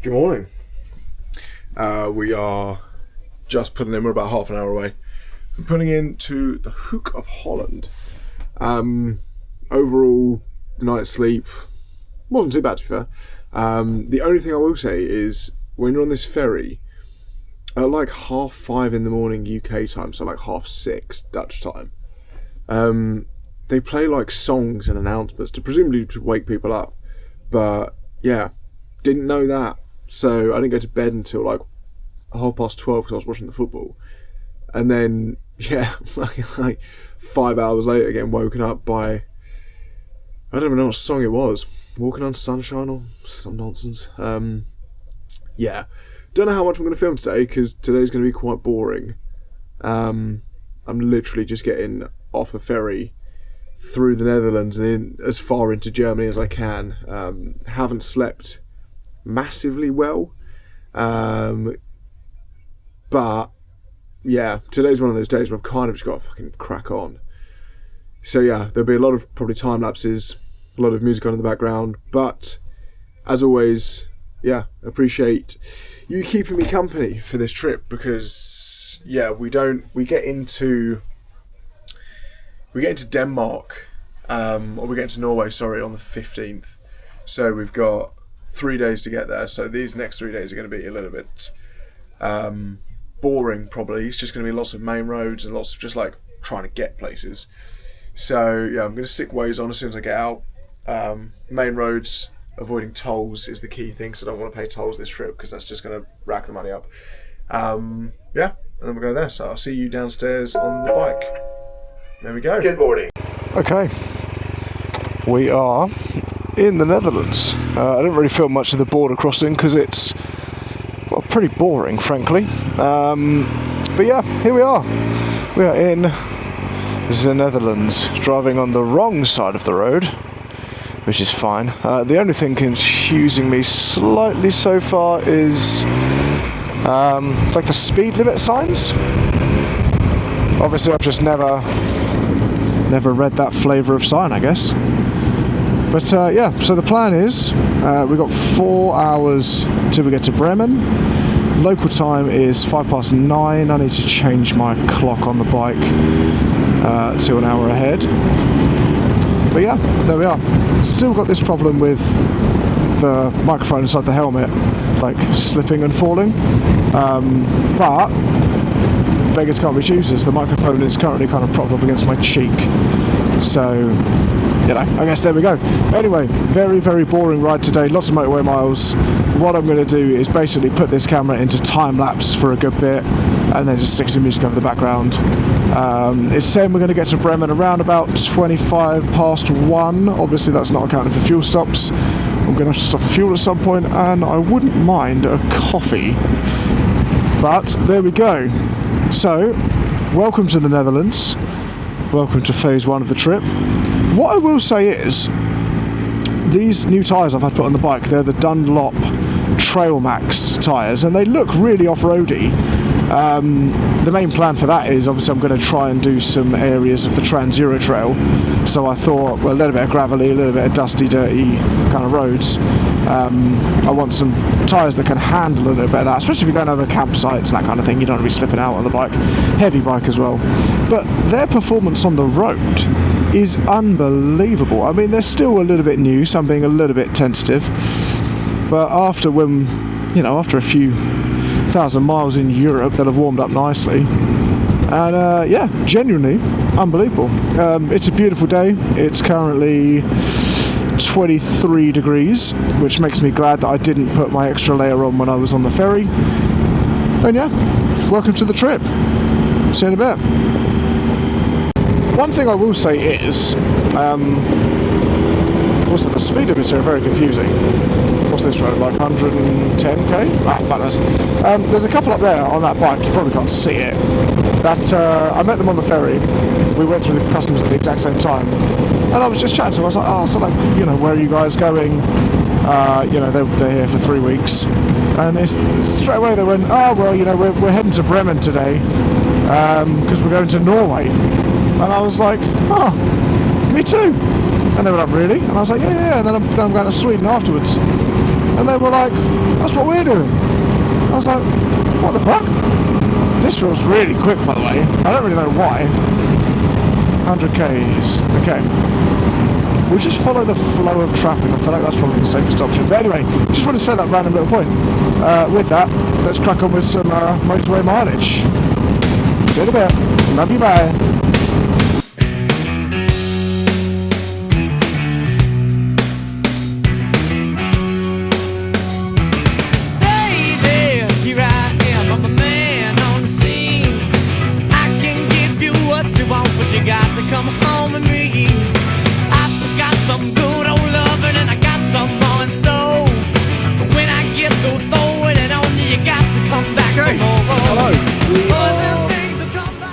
Good morning. We are just putting in, we're about half an hour away from putting into the Hook of Holland. Overall, night's sleep wasn't too bad, to be fair. The only thing I will say is when you're on this ferry at like 5:30 in the morning UK time, so like 6:30 Dutch time, they play like songs and announcements presumably to wake people up. But yeah, didn't know that. So I didn't go to bed until like 12:30 because I was watching the football. And then, yeah, like 5 hours later getting woken up by, I don't even know what song it was. Walking on Sunshine or some nonsense. Yeah. Don't know how much I'm going to film today because today's going to be quite boring. I'm literally just getting off the ferry through the Netherlands and in as far into Germany as I can. Haven't slept massively well, but yeah, today's one of those days where I've kind of just got to fucking crack on. So yeah, there'll be a lot of probably time lapses, a lot of music on in the background, but as always, yeah, appreciate you keeping me company for this trip because yeah, we get into Denmark, or we get into Norway, sorry, on the 15th. So we've got 3 days to get there. So these next 3 days are going to be a little bit boring, probably. It's just going to be lots of main roads and lots of just like trying to get places. So yeah, I'm going to stick Waze on as soon as I get out. Main roads, avoiding tolls is the key thing. So I don't want to pay tolls this trip because that's just going to rack the money up. Yeah, and then we'll go there. So I'll see you downstairs on the bike. There we go. Good morning. Okay, we are in the Netherlands. I didn't really feel much of the border crossing because it's pretty boring, frankly. But yeah, here we are. We are in the Netherlands, driving on the wrong side of the road, which is fine. The only thing confusing me slightly so far is like the speed limit signs. Obviously, I've just never read that flavour of sign, I guess. But yeah, so the plan is we've got 4 hours till we get to Bremen. Local time is 9:05. I need to change my clock on the bike to an hour ahead. But yeah, there we are. Still got this problem with the microphone inside the helmet, like slipping and falling. But beggars can't be choosers. The microphone is currently kind of propped up against my cheek. So, you know, I guess there we go. Anyway, very, very boring ride today. Lots of motorway miles. What I'm going to do is basically put this camera into time lapse for a good bit and then just stick some music over the background. It's saying we're going to get to Bremen around about 1:25. Obviously, that's not accounting for fuel stops. I'm going to have to stop for fuel at some point, and I wouldn't mind a coffee. But there we go. So, welcome to the Netherlands. Welcome to phase 1 of the trip. What I will say is, these new tyres I've had put on the bike, they're the Dunlop Trail Max tyres, and they look really off-roady. The main plan for that is, obviously, I'm going to try and do some areas of the Trans-Euro Trail. So I thought, well, a little bit of gravelly, a little bit of dusty, dirty kind of roads. I want some tyres that can handle a little bit of that, especially if you're going over campsites and that kind of thing. You don't want to be slipping out on the bike. Heavy bike as well. But their performance on the road is unbelievable. I mean, they're still a little bit new, so I'm being a little bit tentative. But after a few thousand miles in Europe, they'll have warmed up nicely. And yeah, genuinely unbelievable. It's a beautiful day. It's currently 23 degrees, which makes me glad that I didn't put my extra layer on when I was on the ferry. And yeah, welcome to the trip. See you in a bit. One thing I will say is, also the speed limits here are very confusing. What's this road, like 110k? Ah, fabulous. There's a couple up there on that bike, you probably can't see it. That I met them on the ferry. We went through the customs at the exact same time. And I was just chatting to them. I was like, oh, so like, you know, where are you guys going? You know, they're here for 3 weeks. And straight away they went, oh, well, you know, we're heading to Bremen today because we're going to Norway. And I was like, oh, me too. And they were like, really? And I was like, yeah. And then I'm going to Sweden afterwards. And they were like, that's what we're doing. I was like, what the fuck? This feels really quick, by the way. I don't really know why. 100 k's. Okay. We'll just follow the flow of traffic. I feel like that's probably the safest option. But anyway, just want to say that random little point. With that, let's crack on with some motorway mileage. See you in a bit. Love you, bye.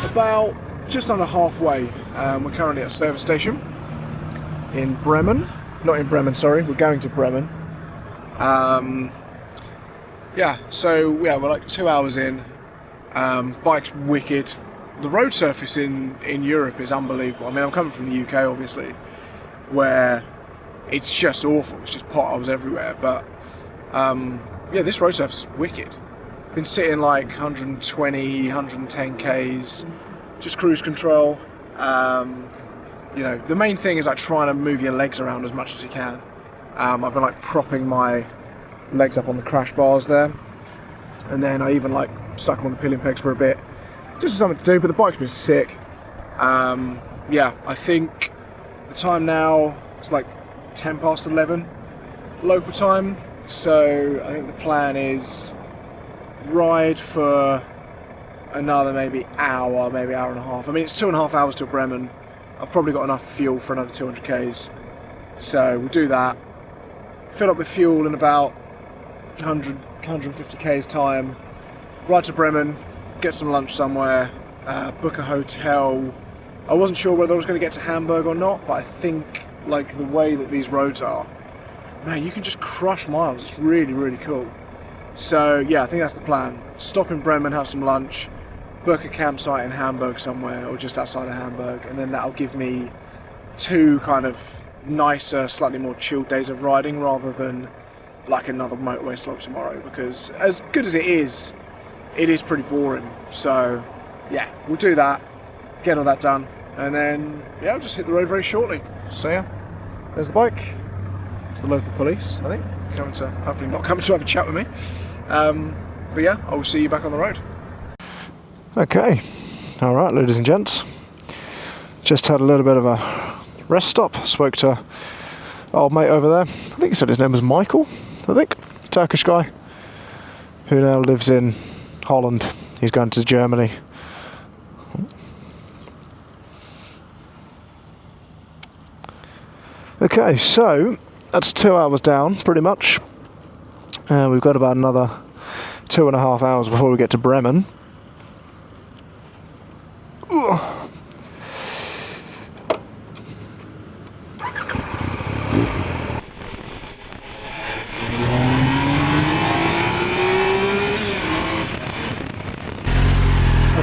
About just under halfway. We're currently at a service station in Bremen. Not in Bremen, sorry. We're going to Bremen. Yeah, so yeah, we're like 2 hours in. Bike's wicked. The road surface in Europe is unbelievable. I mean, I'm coming from the UK, obviously, where it's just awful. It's just potholes everywhere. But yeah, this road surface is wicked. Been sitting like 120, 110 k's, just cruise control. You know, the main thing is like trying to move your legs around as much as you can. I've been like propping my legs up on the crash bars there, and then I even like stuck them on the pillion pegs for a bit, just something to do. But the bike's been sick. Yeah, I think the time now is like 10 past 11 local time. So I think the plan is ride for another maybe hour, maybe hour and a half. I mean, it's 2.5 hours to Bremen. I've probably got enough fuel for another 200 k's. So we'll do that. Fill up with fuel in about 100, 150 k's time. Ride to Bremen, get some lunch somewhere, book a hotel. I wasn't sure whether I was going to get to Hamburg or not, but I think like the way that these roads are, man, you can just crush miles. It's really, really cool. So yeah, I think that's the plan. Stop in Bremen, have some lunch, book a campsite in Hamburg somewhere, or just outside of Hamburg, and then that'll give me 2 kind of nicer, slightly more chilled days of riding, rather than like another motorway slog tomorrow, because as good as it is pretty boring. So yeah, we'll do that, get all that done, and then yeah, I'll just hit the road very shortly. So yeah, there's the bike. It's the local police, I think, hopefully not coming to have a chat with me. But yeah, I will see you back on the road. Okay, alright ladies and gents, just had a little bit of a rest stop. Spoke to old mate over there. I think he said his name was Michael, I think, Turkish guy, who now lives in Holland. He's going to Germany. Okay, so that's 2 hours down, pretty much. We've got about another 2.5 hours before we get to Bremen. Ugh.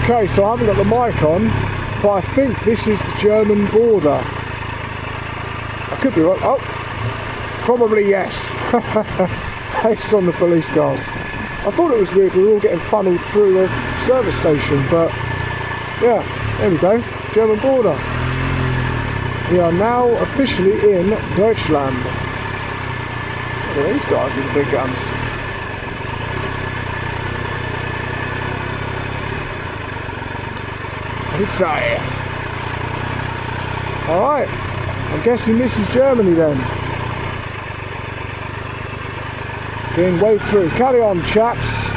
Okay, so I haven't got the mic on, but I think this is the German border. I could be wrong. Oh, probably yes. Based on the police cars. I thought it was weird we were all getting funneled through the service station, but yeah, there we go, German border. We are now officially in Deutschland. Look at these guys with the big guns. Alright, I'm guessing this is Germany then. Being waved through. Carry on, chaps.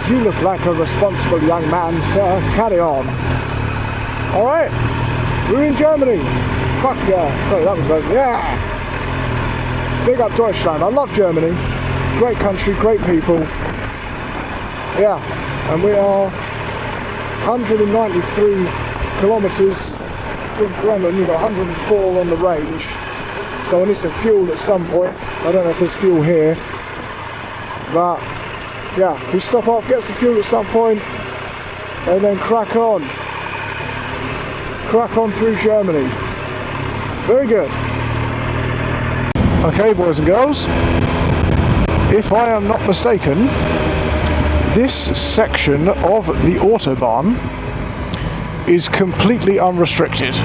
You look like a responsible young man, sir. Carry on. Alright, we're in Germany. Fuck yeah. Sorry, that was right. Yeah. Big up Deutschland. I love Germany. Great country, great people. Yeah, and we are 193 kilometres from Bremen. We've got 104 on the range. So I need some fuel at some point. I don't know if there's fuel here. But yeah, we stop off, get some fuel at some point, and then crack on through Germany. Very good. Okay, boys and girls, if I am not mistaken, this section of the Autobahn is completely unrestricted.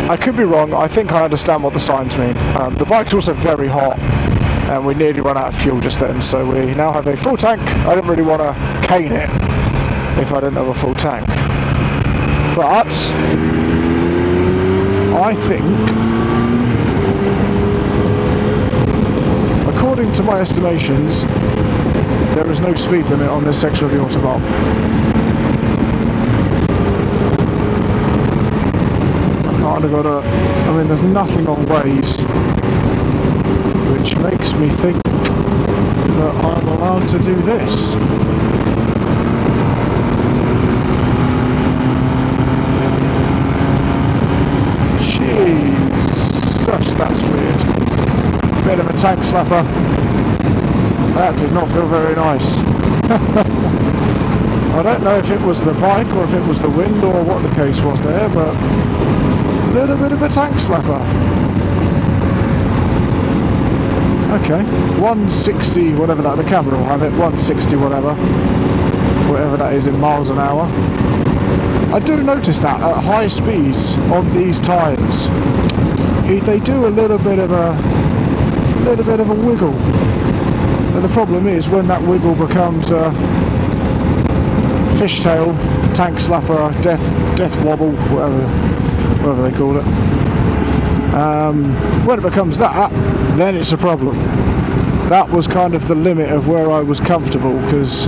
I could be wrong. I think I understand what the signs mean. The bike's also very hot, and we nearly ran out of fuel just then, so we now have a full tank. I didn't really want to cane it if I didn't have a full tank, but I think, according to my estimations, there is no speed limit on this section of the Autobahn. I mean, there's nothing on Waze, which makes me think that I'm allowed to do this. Jesus, that's weird. Bit of a tank slapper. That did not feel very nice. I don't know if it was the bike or if it was the wind or what the case was there, but a little bit of a tank slapper. Okay, 160, whatever that, the camera will have it, 160 whatever that is in miles an hour. I do notice that at high speeds on these tyres, they do a little bit of a wiggle. But the problem is when that wiggle becomes a fishtail, tank slapper, death wobble, whatever they call it. When it becomes that, then it's a problem. That was kind of the limit of where I was comfortable, because,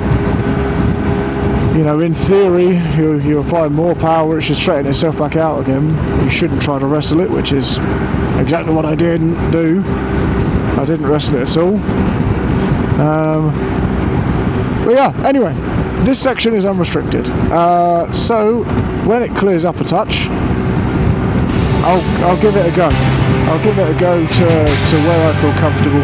you know, in theory, you apply more power, it should straighten itself back out again. You shouldn't try to wrestle it, which is exactly what I didn't do. I didn't wrestle it at all. But yeah, anyway, this section is unrestricted. So when it clears up a touch, I'll give it a go. I'll give it a go to where I feel comfortable.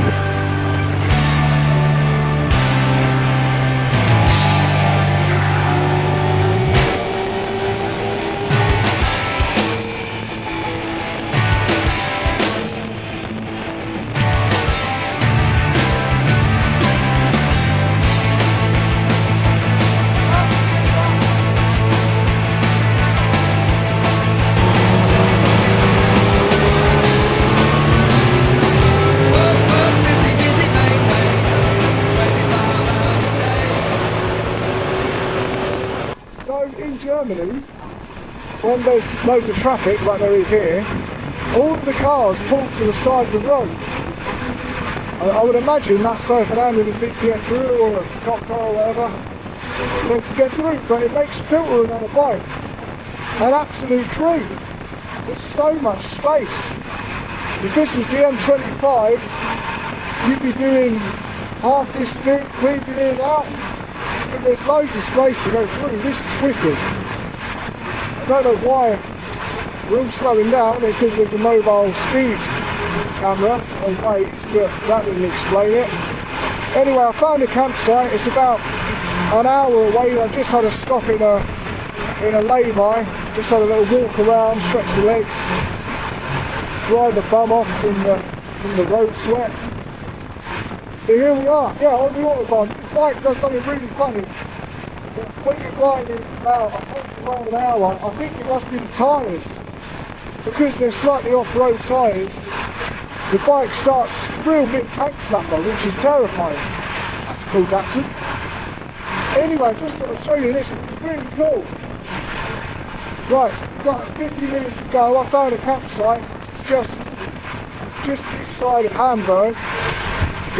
In Germany, when there's loads of traffic like there is here, all of the cars pull to the side of the road. I would imagine that's so if an ambulance needs to get through, or a cop car or whatever, they can get through, but it makes filtering on a bike an absolute dream. There's so much space. If this was the M25, you'd be doing half this bit, weaving in and out. But there's loads of space to go through. This is wicked. I don't know why we're all slowing down. It says there's a mobile speed camera on Waze, but that didn't explain it. Anyway, I found a campsite. It's about an hour away. I just had a stop in a lay-by. Just had a little walk around, stretch the legs, dry the bum off from the road sweat. So here we are, yeah, on the Autobahn. This bike does something really funny. When you're riding about 100 miles an hour, I think it must be the tyres. Because they're slightly off-road tyres, the bike starts real big tank slapper, which is terrifying. That's a cool Datsun. Anyway, just thought I'd show you this, because it's really cool. Right, so we've got 50 minutes to go. I found a campsite, just this side of Hamburg.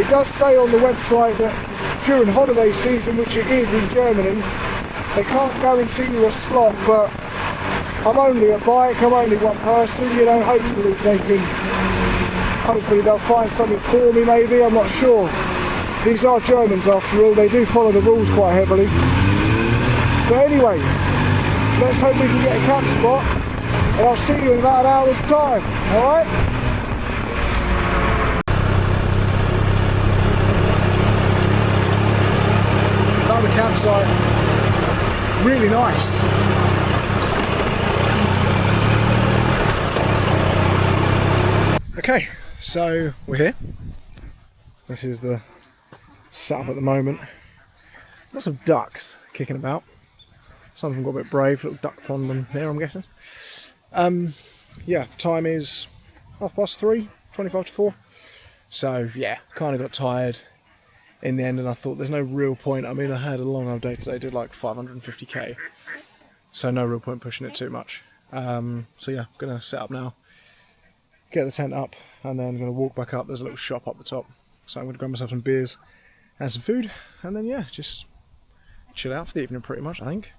It does say on the website that during holiday season, which it is in Germany, they can't guarantee you a slot, but I'm only a bike, I'm only one person, you know, hopefully they'll find something for me maybe, I'm not sure. These are Germans after all, they do follow the rules quite heavily. But anyway, let's hope we can get a camp spot, and I'll see you in about an hour's time, alright? The campsite, it's really nice. Okay, so we're here. This is the setup at the moment. Lots of ducks kicking about. Some of them got a bit brave. Little duck pond on there, I'm guessing. Yeah, time is 3:30, 25 to 4. So yeah, kind of got tired in the end, and I thought there's no real point. I mean, I had a long old day today, did like 550k, so no real point pushing it too much. So yeah, I'm gonna set up now, get the tent up, and then I'm gonna walk back up. There's a little shop up the top, so I'm gonna grab myself some beers and some food, and then yeah, just chill out for the evening pretty much, I think.